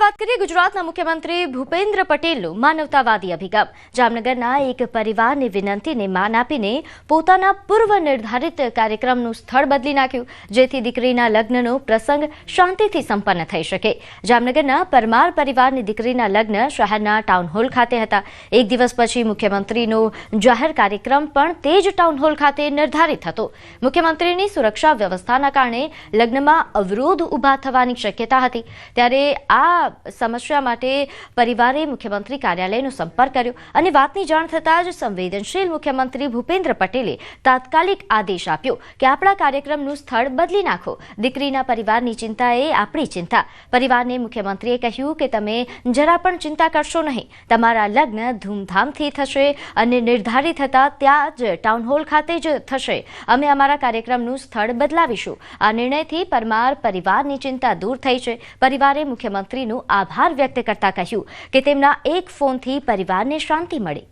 વાત કરીએ ગુજરાતના મુખ્યમંત્રી ભૂપેન્દ્ર પટેલનો માનવતાવાદી અભિગમ. જામનગરના એક પરિવારની વિનંતીને માન આપીને પોતાના પૂર્વ નિર્ધારિત કાર્યક્રમનું સ્થળ બદલી નાખ્યું, જેથી દીકરીના લગ્નનો પ્રસંગ શાંતિથી સંપન્ન થઈ શકે. જામનગરના પરમાર પરિવારની દીકરીના લગ્ન શહેરના ટાઉન હોલ ખાતે હતા. એક દિવસ પછી મુખ્યમંત્રીનો જાહેર કાર્યક્રમ પણ તે જ ટાઉન હોલ ખાતે નિર્ધારિત હતો. મુખ્યમંત્રીની સુરક્ષા વ્યવસ્થાના કારણે લગ્નમાં અવરોધ ઊભા થવાની શક્યતા હતી. ત્યારે આ સમસ્યા માટે પરિવારે મુખ્યમંત્રી કાર્યાલયનો સંપર્ક કર્યો અને વાતની જાણ થતાં જ સંવેદનશીલ મુખ્યમંત્રી ભૂપેન્દ્ર પટેલે તાત્કાલિક આદેશ આપ્યો કે આપણા કાર્યક્રમનું સ્થળ બદલી નાખો. દીકરીના પરિવારની ચિંતા એ આપણી ચિંતા. પરિવારને મુખ્યમંત્રીએ કહ્યું કે તમે જરા પણ ચિંતા કરશો નહીં, તમારા લગ્ન ધૂમધામથી થશે અને નિર્ધારિત હતા ત્યાં જ ટાઉન હોલ ખાતે જ થશે. અમે અમારા કાર્યક્રમનું સ્થળ બદલાવીશું. આ નિર્ણયથી પરમાર પરિવારની ચિંતા દૂર થઈ છે. પરિવારે મુખ્યમંત્રીનો આભાર વ્યક્ત કરતા કહ્યું કે તેમના એક ફોનથી પરિવારને શાંતિ મળી.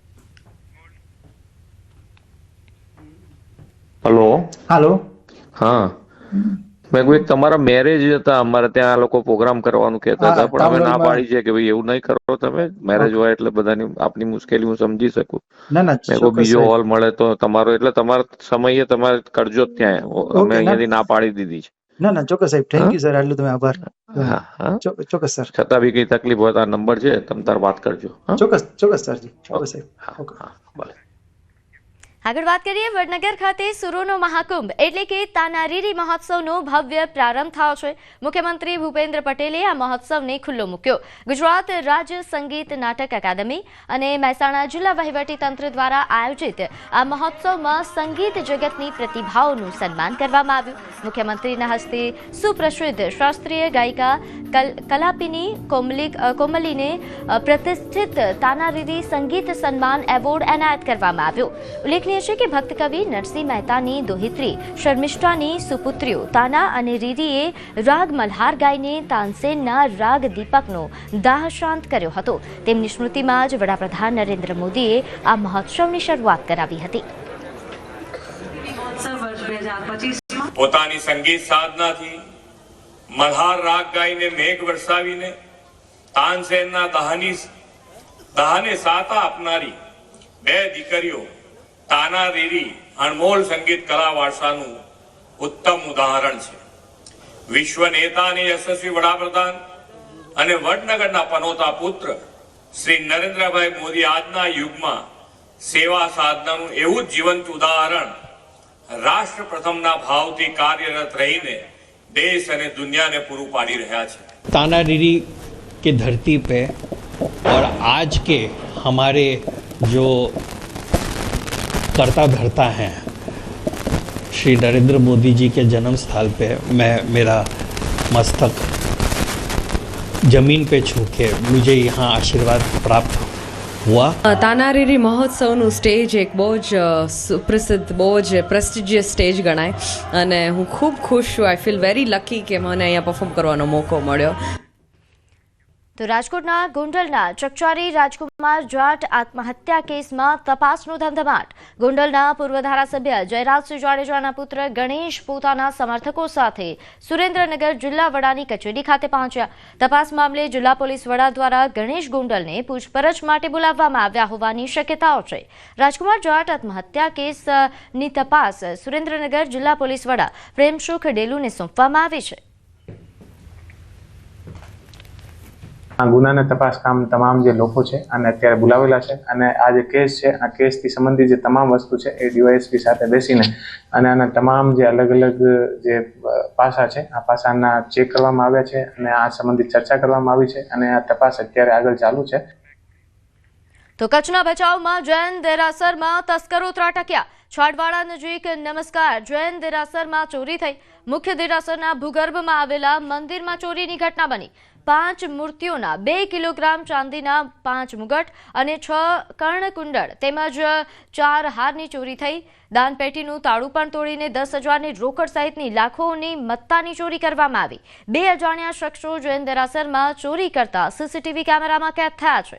હેલો. હા, મેં કોઈ તમારા મેરેજ હતા, અમારે ત્યાં આ લોકો પ્રોગ્રામ કરવાનું કહેતા હતા, પણ હવે ના પાડી છે કે ભાઈ એવું નહીં કરો તમે. મેરેજ હોય એટલે બધાની આપની મુશ્કેલી હું સમજી શકું. મેં કોઈ બીજો હોલ મળે તો તમારો, એટલે તમારા સમયે તમારે કરજો જ ત્યાં. અમે અહીંયાથી ના પાડી દીધી છે. ના ચોક્કસ સાહેબ, થેન્ક યુ સર, આટલું તમે આભાર. ચોક્કસ સર, છતાં બી કઈ તકલીફ હોય તો આ નંબર છે, તમે તાર વાત કરજો. ચોક્કસ સરજી, ચોક્કસ સાહેબ. ભલે. આગળ વાત કરીએ, વડનગર ખાતે સુરોનો મહાકુંભ એટલે કે તાનારીરી મહોત્સવનો ભવ્ય પ્રારંભ થયો છે. મુખ્યમંત્રી ભૂપેન્દ્ર પટેલે આ મહોત્સવને ખુલ્લો મૂક્યો. ગુજરાત રાજ્ય સંગીત નાટક અકાદમી અને મહેસાણા જિલ્લા વહીવટી તંત્ર દ્વારા આયોજિત આ મહોત્સવમાં સંગીત જગતની પ્રતિભાઓનું સન્માન કરવામાં આવ્યું. મુખ્યમંત્રીના હસ્તે સુપ્રસિદ્ધ શાસ્ત્રીય ગાયિકા કલાપિની કોમલીને પ્રતિષ્ઠિત તાનારીરી સંગીત સન્માન એવોર્ડ એનાયત કરવામાં આવ્યો. ઉલ્લેખનીય છે કે ભક્ત કવિ નરસિંહ મહેતાની દોહિત્રી શર્મિષ્ઠાની સુપુત્રીઓ તાના અને રીરીએ રાગ મલ્હાર ગાઈને તાનસેનના રાગ દીપકનો દાહ શાંત કર્યો હતો. તેમની સ્મૃતિમાં જ વડાપ્રધાન નરેન્દ્ર મોદીએ આ મહોત્સવની શરૂઆત કરાવી હતી. પોતાની સંગીત સાધનાથી મલ્હાર રાગ ગાઈને મેઘ વરસાવીને તાનસેનના દાહને સાતા આપનારી બે દીકરીઓ તાનારીરી અણમોલ સંગીત કલા વારસાનું ઉત્તમ ઉદાહરણ છે. વિશ્વ નેતા અને યશસ્વી વડાપ્રધાન અને વડનગરના પનોતા પુત્ર શ્રી નરેન્દ્રભાઈ મોદી આજના યુગમાં સેવા સાધનાનું એવું જ જીવંત ઉદાહરણ રાષ્ટ્ર પ્રથમના ભાવથી કાર્યરત રહીને देश और दुनिया ने पूरू पाड़ी रहा है. तानारीरी के धरती पे और आज के हमारे जो करता धरता हैं श्री नरेंद्र मोदी जी के जन्म स्थल पे मैं मेरा मस्तक जमीन पे छू के मुझे यहाँ आशीर्वाद प्राप्त हुआ. તાનારીરી મહોત્સવનું સ્ટેજ એક બહુ જ સુપ્રસિદ્ધ, બહુ જ પ્રેસ્ટિજિયસ સ્ટેજ ગણાય અને હું ખૂબ ખુશ છું. આઈ ફીલ વેરી લકી કે મને અહીંયા પરફોર્મ કરવાનો મોકો મળ્યો. તો રાજકોટના ગોંડલના ચકચારી રાજકુમાર જાટ આત્મહત્યા કેસમાં તપાસનો ધમધમાટ. ગોંડલના પૂર્વ ધારાસભ્ય જયરાજસિંહ જાડેજાના પુત્ર ગણેશ પોતાના સમર્થકો સાથે સુરેન્દ્રનગર જિલ્લા વડાની કચેરી ખાતે પહોંચ્યા. તપાસ મામલે જિલ્લા પોલીસ વડા દ્વારા ગણેશ ગોંડલને પૂછપરછ માટે બોલાવવામાં આવ્યા હોવાની શક્યતાઓ છે. રાજકુમાર જાટ આત્મહત્યા કેસની તપાસ સુરેન્દ્રનગર જિલ્લા પોલીસ વડા પ્રેમસુખ ડેલુને સોંપવામાં આવી છે. આ ગુનાના તપાસ કામ તમામ જે લોકો છે અને અત્યારે બોલાવેલા છે અને આ જે કેસ છે, આ કેસથી સંબંધિત જે તમામ વસ્તુ છે એ ડીવાયએસપી સાથે બેસીને અને આના તમામ જે અલગ અલગ જે પાસા છે આ પાસાના ચેક કરવામાં આવ્યા છે અને આ સંબંધિત ચર્ચા કરવામાં આવી છે અને આ તપાસ અત્યારે આગળ ચાલુ છે. તો કચ્છના ભચાઉમાં જૈન દેરાસરમાં તસ્કરો ત્રાટક્યા. છાડવાડા નજીક નમસ્કાર જૈન દેરાસરમાં ચોરી થઈ. મુખ્ય દેરાસરના ભૂગર્ભમાં આવેલા મંદિરમાં ચોરીની ઘટના બની. 5 મૂર્તિઓના 2 કિલોગ્રામ ચાંદીના 5 મુગટ અને 6 કર્ણકુંડળ તેમજ 4 હારની ચોરી થઈ. દાનપેટીનું તાળું પણ તોડીને 10,000ની રોકડ સહિતની લાખોની મત્તાની ચોરી કરવામાં આવી. 2 અજાણ્યા શખ્સો જૈન દેરાસરમાં ચોરી કરતા સીસીટીવી કેમેરામાં કેદ થયા છે.